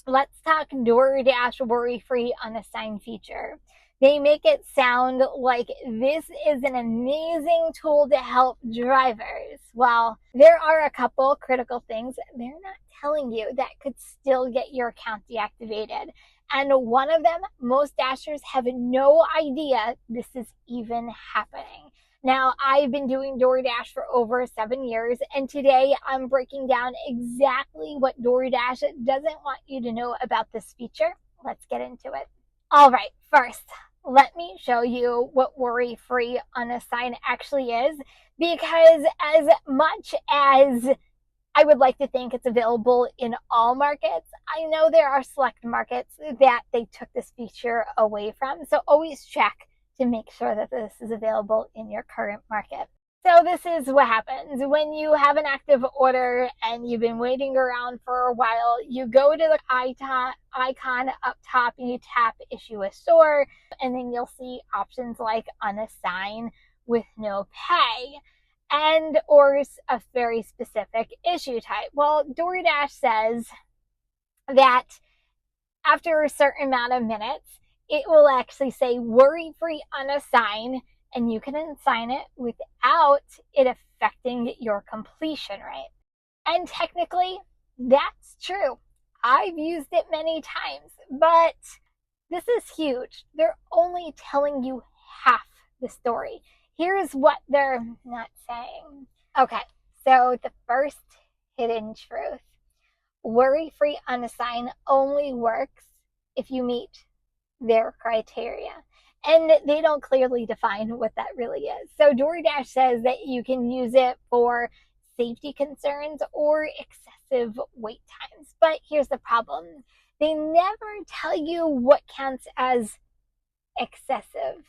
Let's talk Doordash Worry Free Unassign feature. They make it sound like this is an amazing tool to help drivers. Well, there are a couple critical things they're not telling you that could still get your account deactivated. And one of them, most dashers have no idea this is even happening. Now, I've been doing Doordash for over 7 years, and today I'm breaking down exactly what Doordash doesn't want you to know about this feature. Let's get into it. All right, first, let me show you what Worry Free Unassign actually is, because as much as I would like to think it's available in all markets, I know there are select markets that they took this feature away from, so always check to make sure that this is available in your current market. So this is what happens when you have an active order and you've been waiting around for a while. You go to the icon up top and you tap issue a store, and then you'll see options like unassign with no pay and or a very specific issue type. Well, Doordash says that after a certain amount of minutes, it will actually say Worry Free Unassign, and you can assign it without it affecting your completion rate. And technically, that's true. I've used it many times, but this is huge. They're only telling you half the story. Here's what they're not saying. Okay, so the first hidden truth. Worry Free Unassign only works if you meet their criteria. And they don't clearly define what that really is. So Doordash says that you can use it for safety concerns or excessive wait times. But here's the problem. They never tell you what counts as excessive.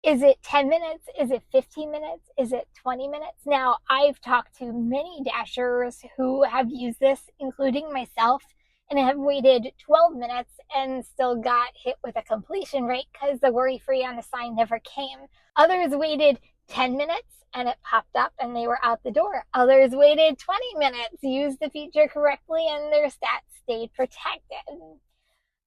Is it 10 minutes? Is it 15 minutes? Is it 20 minutes? Now, I've talked to many dashers who have used this, including myself, and have waited 12 minutes and still got hit with a completion rate because the Worry Free Unassign never came. Others waited 10 minutes and it popped up and they were out the door. Others waited 20 minutes, used the feature correctly, and their stats stayed protected.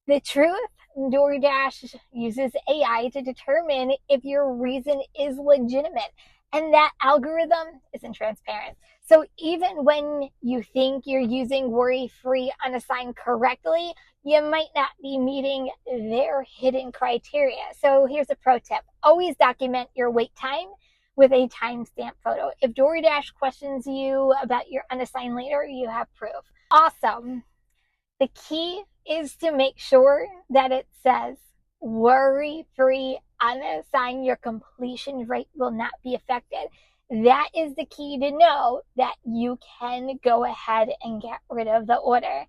The truth, Doordash uses AI to determine if your reason is legitimate, and that algorithm isn't transparent. So even when you think you're using Worry Free Unassign correctly, you might not be meeting their hidden criteria. So here's a pro tip. Always document your wait time with a timestamp photo. If Doordash questions you about your unassigned later, you have proof. Awesome. The key is to make sure that it says Worry Free Unassign. Your completion rate will not be affected. That is the key to know that you can go ahead and get rid of the order.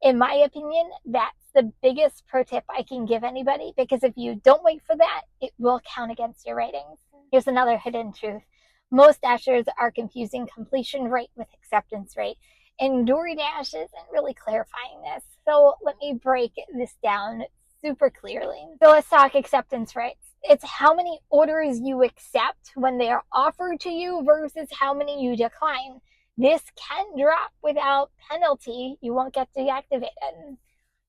In my opinion, that's the biggest pro tip I can give anybody, because if you don't wait for that, it will count against your ratings. Here's another hidden truth. Most dashers are confusing completion rate with acceptance rate, and Doordash isn't really clarifying this. So let me break this down super clearly. So let's talk acceptance rates. It's how many orders you accept when they are offered to you versus how many you decline. This can drop without penalty. You won't get deactivated.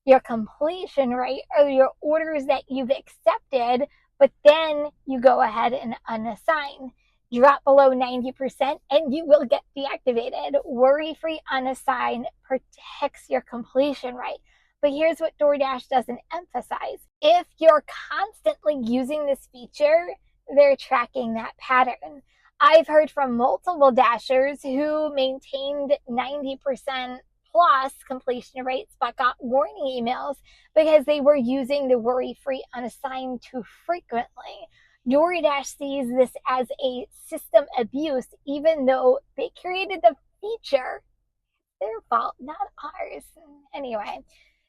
Your completion rate are your orders that you've accepted, but then you go ahead and unassign. Drop below 90% and you will get deactivated. Worry Free Unassign protects your completion rate. But here's what Doordash doesn't emphasize. If you're constantly using this feature, they're tracking that pattern. I've heard from multiple dashers who maintained 90% plus completion rates but got warning emails because they were using the Worry Free Unassign too frequently. Doordash sees this as a system abuse, even though they created the feature. It's their fault, not ours. Anyway,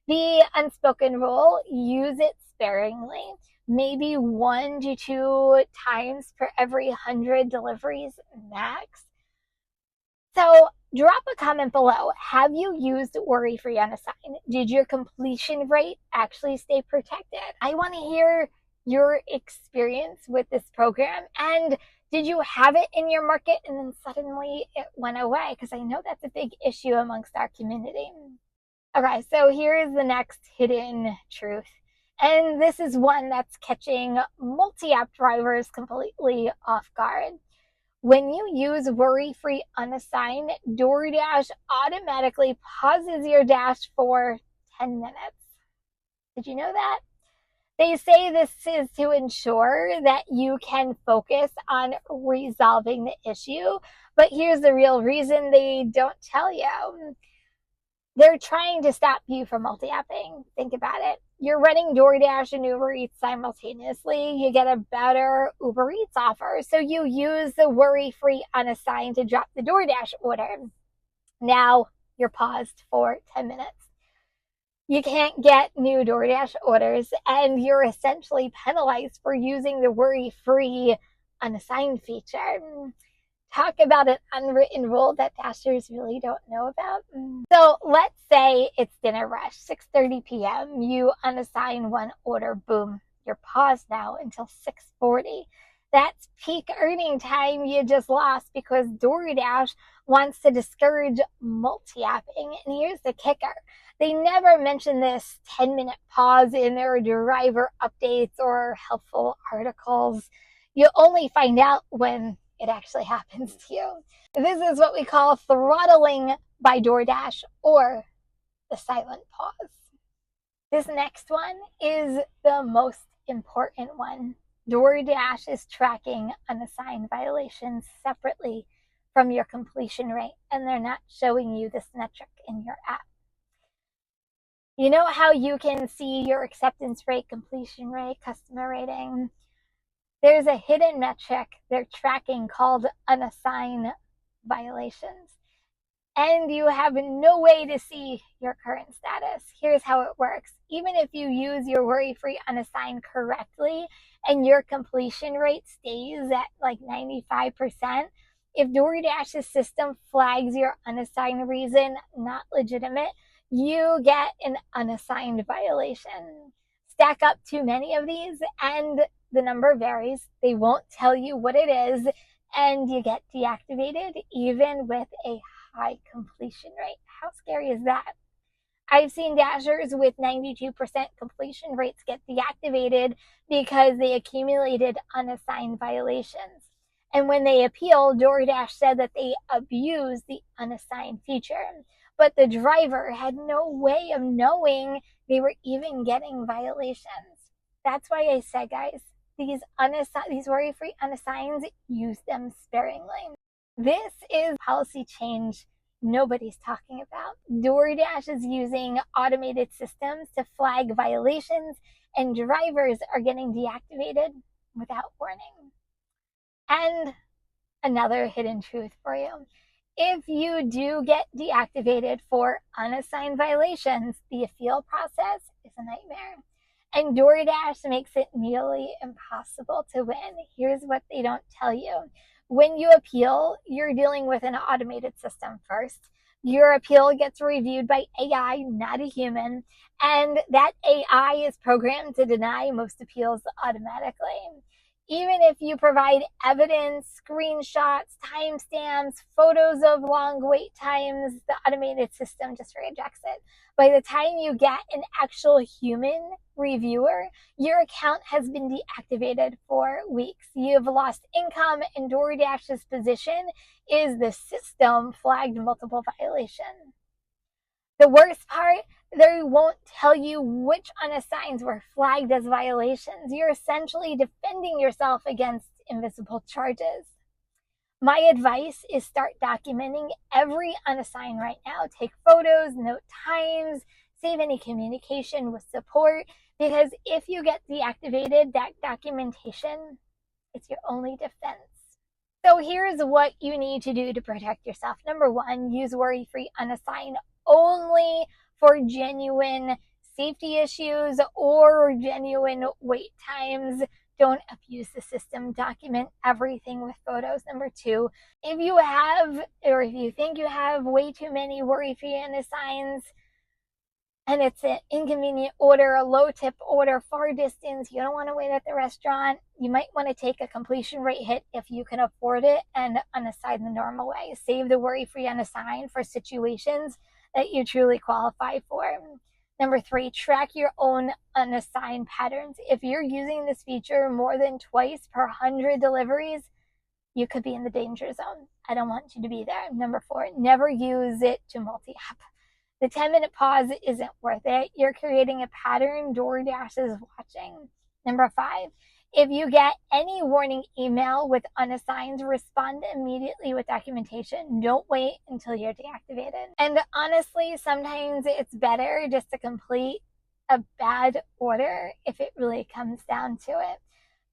the unspoken rule, use it sparingly, maybe 1 to 2 times per every 100 deliveries max. So drop a comment below. Have you used Worry Free Unassign? Did your completion rate actually stay protected? I want to hear your experience with this program, and did you have it in your market and then suddenly it went away? Because I know that's a big issue amongst our community. Okay, so here is the next hidden truth. And this is one that's catching multi-app drivers completely off guard. When you use Worry Free Unassign, Doordash automatically pauses your dash for 10 minutes. Did you know that? They say this is to ensure that you can focus on resolving the issue, but here's the real reason they don't tell you. They're trying to stop you from multi-apping. Think about it. You're running DoorDash and Uber Eats simultaneously. You get a better Uber Eats offer. So you use the Worry Free Unassign to drop the DoorDash order. Now you're paused for 10 minutes. You can't get new DoorDash orders, and you're essentially penalized for using the Worry Free Unassign feature. Talk about an unwritten rule that Dashers really don't know about. So let's say it's dinner rush, 6:30 p.m. You unassign one order, boom, you're paused now until 6:40. That's peak earning time you just lost because DoorDash wants to discourage multi-apping. And here's the kicker. They never mention this 10-minute pause in their driver updates or helpful articles. You only find out when it actually happens to you. This is what we call throttling by DoorDash, or the silent pause. This next one is the most important one. DoorDash is tracking unassigned violations separately from your completion rate, and they're not showing you this metric in your app. You know how you can see your acceptance rate, completion rate, customer rating? There's a hidden metric they're tracking called unassigned violations. And you have no way to see your current status. Here's how it works. Even if you use your Worry Free Unassign correctly and your completion rate stays at like 95%, if DoorDash's system flags your unassigned reason not legitimate, you get an unassigned violation. Stack up too many of these and the number varies. They won't tell you what it is, and you get deactivated even with a high completion rate. How scary is that? I've seen Dashers with 92% completion rates get deactivated because they accumulated unassigned violations. And when they appeal, DoorDash said that they abused the unassigned feature. But the driver had no way of knowing they were even getting violations. That's why I said, guys, these Worry Free Unassigns, use them sparingly. This is policy change nobody's talking about. DoorDash is using automated systems to flag violations, and drivers are getting deactivated without warning. And another hidden truth for you. If you do get deactivated for unassigned violations, the appeal process is a nightmare. And DoorDash makes it nearly impossible to win. Here's what they don't tell you. When you appeal, you're dealing with an automated system first. Your appeal gets reviewed by AI, not a human, and that AI is programmed to deny most appeals automatically. Even if you provide evidence, screenshots, timestamps, photos of long wait times, the automated system just rejects it. By the time you get an actual human reviewer, your account has been deactivated for weeks. You've lost income, and DoorDash's position is the system flagged multiple violations. The worst part, they won't tell you which unassigns were flagged as violations. You're essentially defending yourself against invisible charges. My advice is start documenting every unassigned right now. Take photos, note times, save any communication with support, because if you get deactivated, that documentation, it's your only defense. So here's what you need to do to protect yourself. Number one, use Worry Free Unassign only for genuine safety issues or genuine wait times. Don't abuse the system. Document everything with photos. Number two, if you have, or if you think you have way too many Worry Free Unassigns, and it's an inconvenient order, a low tip order, far distance, you don't want to wait at the restaurant, you might want to take a completion rate hit if you can afford it and unassign the normal way. Save the Worry Free Unassign for situations that you truly qualify for. Number 3, track your own unassigned patterns. If you're using this feature more than twice per 100 deliveries, you could be in the danger zone. I don't want you to be there. Number 4, never use it to multi-app. The 10-minute pause isn't worth it. You're creating a pattern DoorDash is watching. Number 5, if you get any warning email with unassigns, respond immediately with documentation. Don't wait until you're deactivated. And honestly, sometimes it's better just to complete a bad order if it really comes down to it.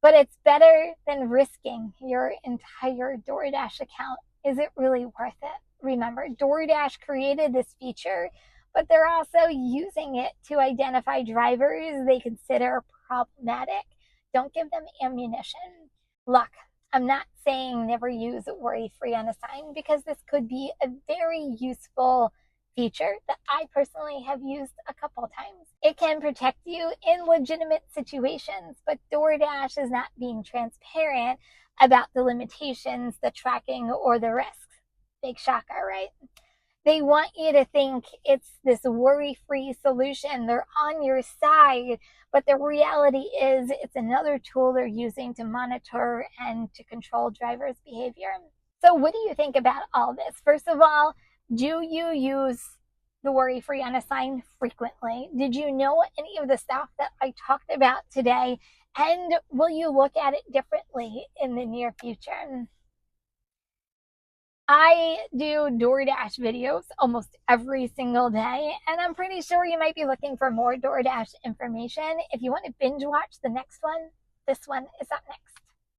But it's better than risking your entire DoorDash account. Is it really worth it? Remember, DoorDash created this feature, but they're also using it to identify drivers they consider problematic. Don't give them ammunition. Look, I'm not saying never use Worry Free Unassign, because this could be a very useful feature that I personally have used a couple times. It can protect you in legitimate situations, but DoorDash is not being transparent about the limitations, the tracking, or the risks. Big shocker, right? They want you to think it's this worry-free solution. They're on your side, but the reality is it's another tool they're using to monitor and to control drivers' behavior. So what do you think about all this? First of all, do you use the Worry Free Unassign frequently? Did you know any of the stuff that I talked about today? And will you look at it differently in the near future? I do DoorDash videos almost every single day, and I'm pretty sure you might be looking for more DoorDash information. If you want to binge watch the next one, this one is up next.